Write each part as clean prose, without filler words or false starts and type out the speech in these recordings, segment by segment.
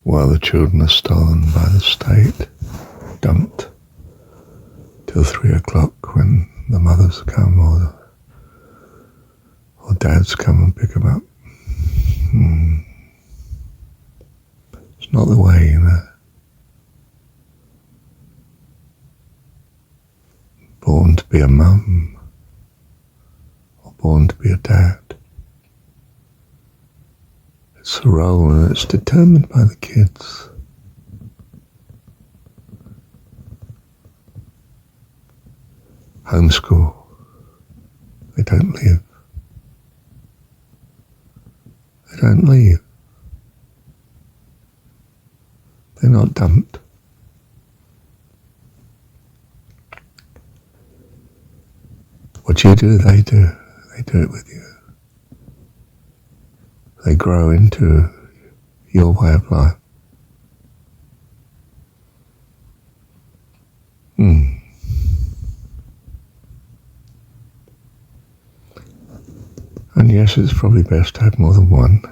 while the children are stolen by the state, dumped till 3 o'clock when the mothers come or dads come and pick them up. It's not the way, you know. Born to be a mum or born to be a dad. It's a role and it's determined by the kids. Homeschool, they don't live. They don't leave. They're not dumped. What you do, they do. They do it with you. They grow into your way of life. And yes, it's probably best to have more than one.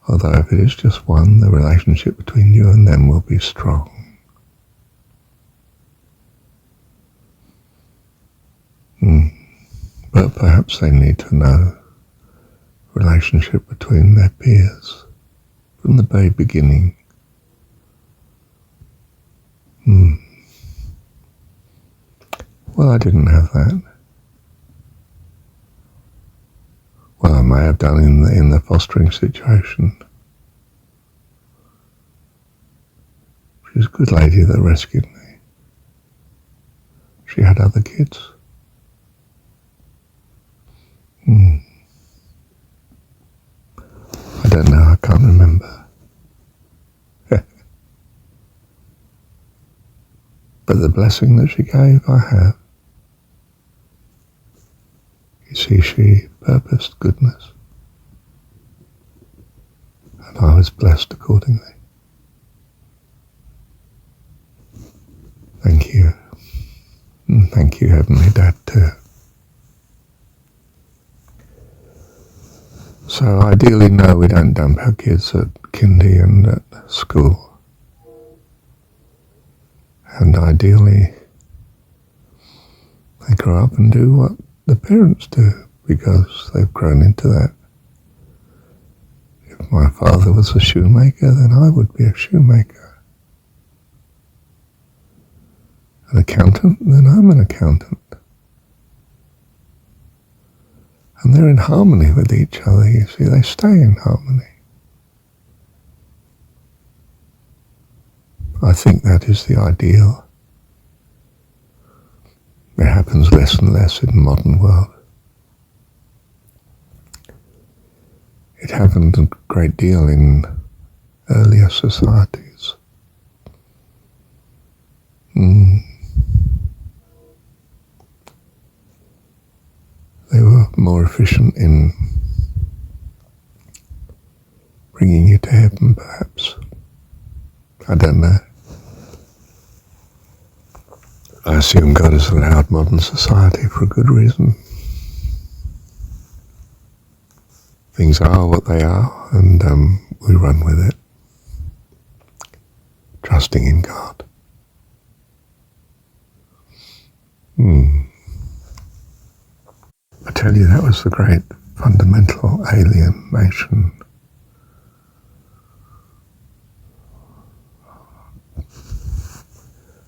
Although if it is just one, the relationship between you and them will be strong. But perhaps they need to know relationship between their peers from the very beginning. Well, I didn't have that. Well, I may have done in the fostering situation. She was a good lady that rescued me. She had other kids. I don't know, I can't remember. But the blessing that she gave, I have. You see, she purposed goodness. And I was blessed accordingly. Thank you. And thank you, Heavenly Dad, too. So ideally, no, we don't dump our kids at kindy and at school. And ideally, they grow up and do what the parents do, because they've grown into that. If my father was a shoemaker, then I would be a shoemaker. An accountant, then I'm an accountant. And they're in harmony with each other, you see, they stay in harmony. I think that is the ideal. It happens less and less in the modern world. It happened a great deal in earlier societies. They were more efficient in bringing you to heaven, perhaps. I don't know. I assume God has allowed modern society for a good reason. Things are what they are, and we run with it, trusting in God. I tell you, that was the great fundamental alienation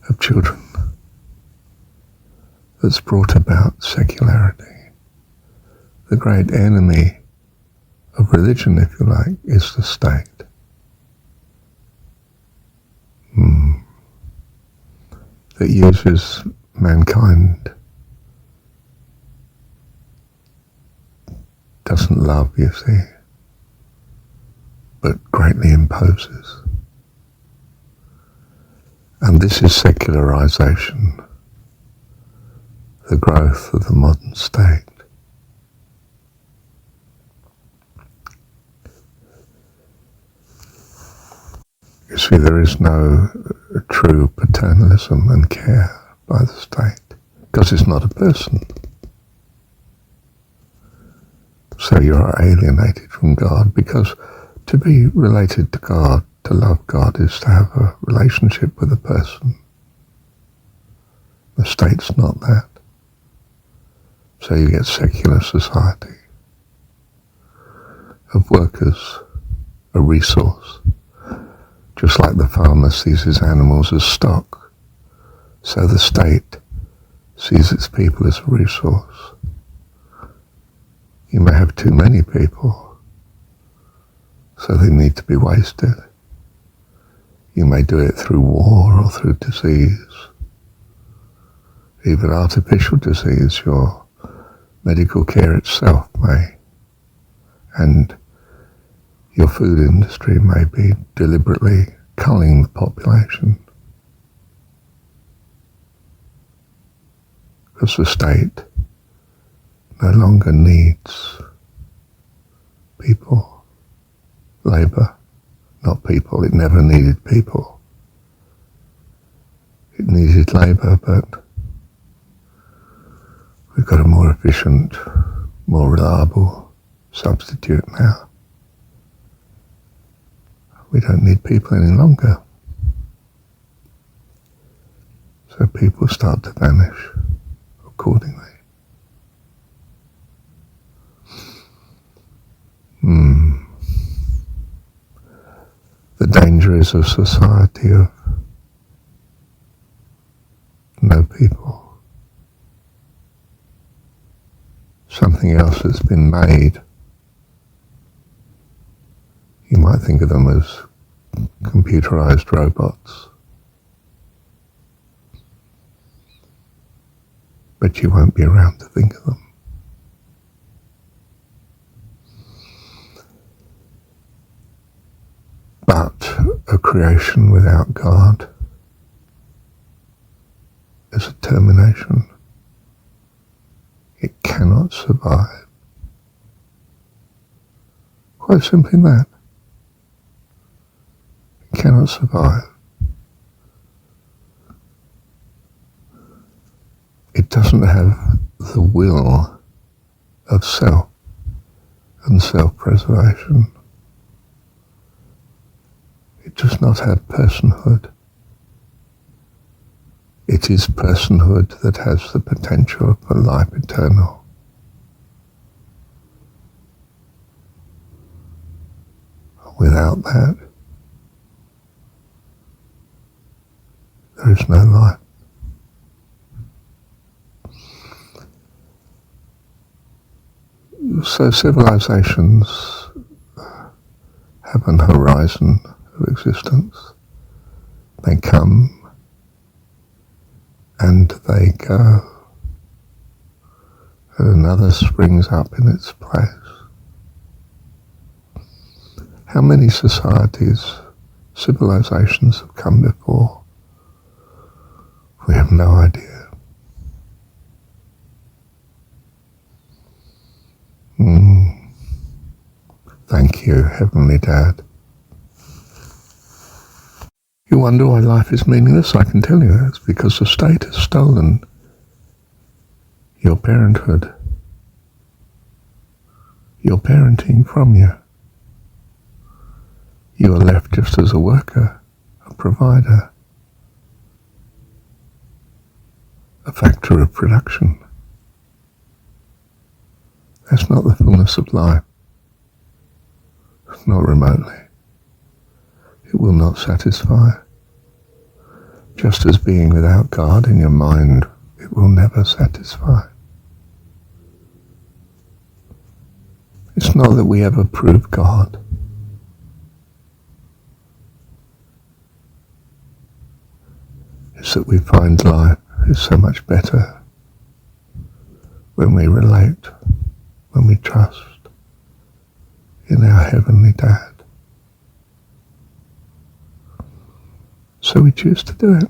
of children that's brought about secularity. The great enemy of religion, if you like, is the state. That uses mankind, doesn't love, you see, but greatly imposes. And this is secularization, the growth of the modern state. You see, there is no true paternalism and care by the state, because it's not a person. So you are alienated from God, because To be related to God, to love God, is to have a relationship with a person. The state's not that. So you get secular society of workers, a resource, just like the farmer sees his animals as stock, so the state sees its people as a resource. You may have too many people, so they need to be wasted. You may do it through war or through disease, even artificial disease. Your medical care itself may, and your food industry may be deliberately culling the population because the state no longer needs people, labour, not people. It never needed people. It needed labour, but we've got a more efficient, more reliable substitute now. We don't need people any longer. So people start to vanish accordingly. The danger is a society of no people. Something else that's been made. You might think of them as computerized robots. But you won't be around to think of them. But a creation without God is a termination. It cannot survive. Quite simply that. It cannot survive. It doesn't have the will of self and self-preservation. It does not have personhood. It is personhood that has the potential for life eternal. Without that, there is no life. So civilizations have an horizon of existence. They come and they go, and another springs up in its place. How many societies, civilizations have come before? We have no idea. Thank you, Heavenly Dad. You wonder why life is meaningless? I can tell you it's because the state has stolen your parenthood, your parenting from you. You are left just as a worker, a provider, a factor of production. That's not the fullness of life. Not remotely. It will not satisfy. Just as being without God in your mind, it will never satisfy. It's not that we ever prove God. It's that we find life is so much better when we relate, when we trust in our Heavenly Dad. So we choose to do it.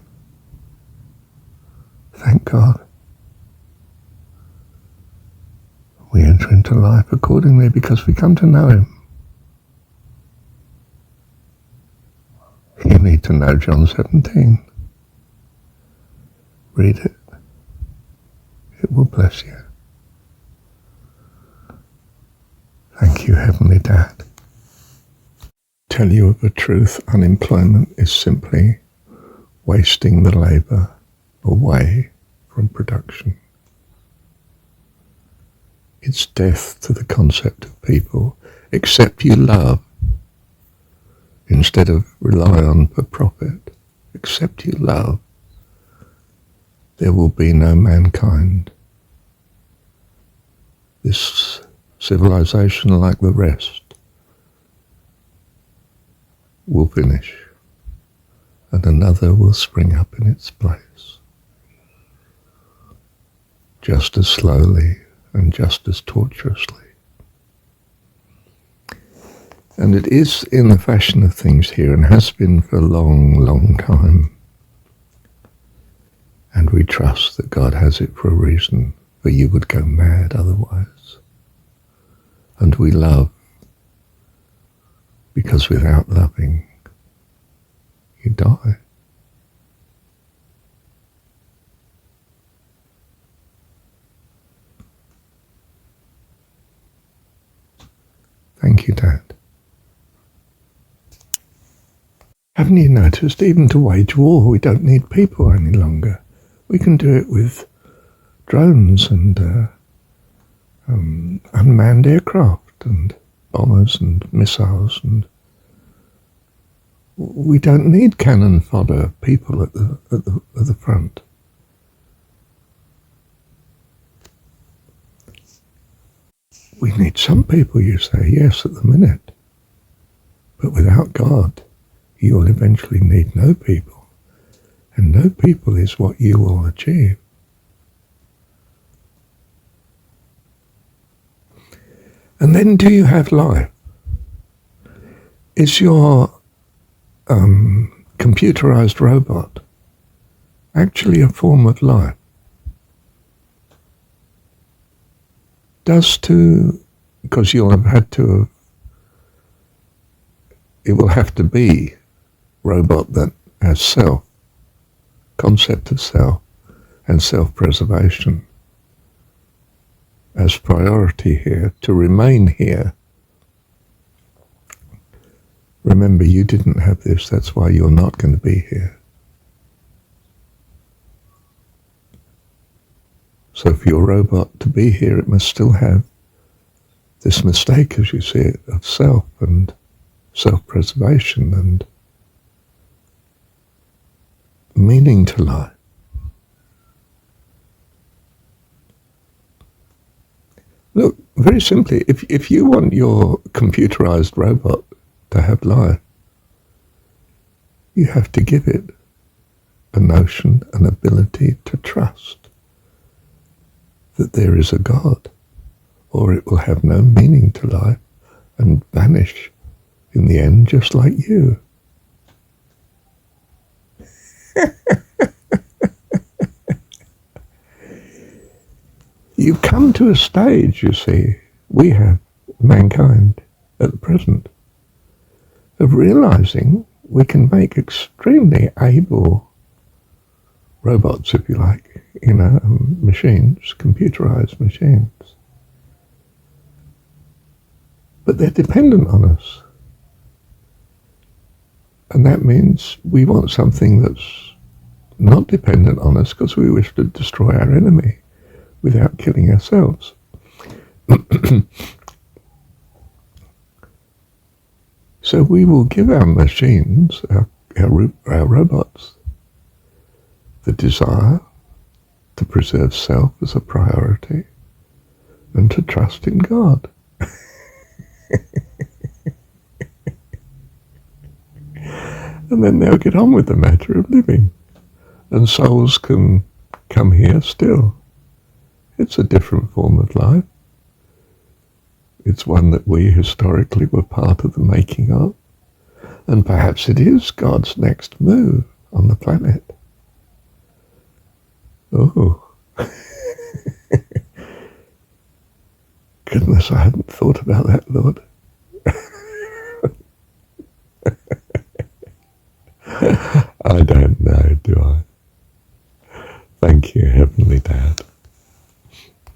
Thank God. We enter into life accordingly because we come to know Him. You need to know John 17. Read it. It will bless you. Thank you, Heavenly Dad. tell you of a truth. Unemployment is simply wasting the labour away from production. It's death to the concept of people. Except you love, instead of rely on for profit, except you love, there will be no mankind. This civilization, like the rest, will finish, and another will spring up in its place, just as slowly and just as tortuously. And it is in the fashion of things here, and has been for a long, long time. And we trust that God has it for a reason, for you would go mad otherwise. And we love, because without loving, you die. Thank you, Dad. Haven't you noticed, even to wage war, we don't need people any longer. We can do it with drones and unmanned aircraft and bombers and missiles, and we don't need cannon fodder people at the front. We need some people, you say, yes, at the minute. But without God, you will eventually need no people. And no people is what you will achieve. And then do you have life? Is your computerized robot actually a form of life? Because you'll have had to, it will have to be robot that has self, concept of self, and self-preservation as priority here, to remain here. Remember, you didn't have this, that's why you're not going to be here. So for your robot to be here, it must still have this mistake, as you see it, of self and self-preservation and meaning to life. Look, very simply, if you want your computerized robot to have life, you have to give it a notion, an ability to trust that there is a God, or it will have no meaning to life and vanish in the end just like you. You've come to a stage, you see, we have, mankind, at the present, of realizing we can make extremely able robots, if you like, machines, computerized machines. But they're dependent on us. And that means we want something that's not dependent on us because we wish to destroy our enemy without killing ourselves. So we will give our machines, our robots, the desire to preserve self as a priority and to trust in God. And then they'll get on with the matter of living. And souls can come here still. It's a different form of life. It's one that we historically were part of the making of. And perhaps it is God's next move on the planet. Oh. Goodness, I hadn't thought about that, Lord. I don't know, do I? Thank you, Heavenly Dad.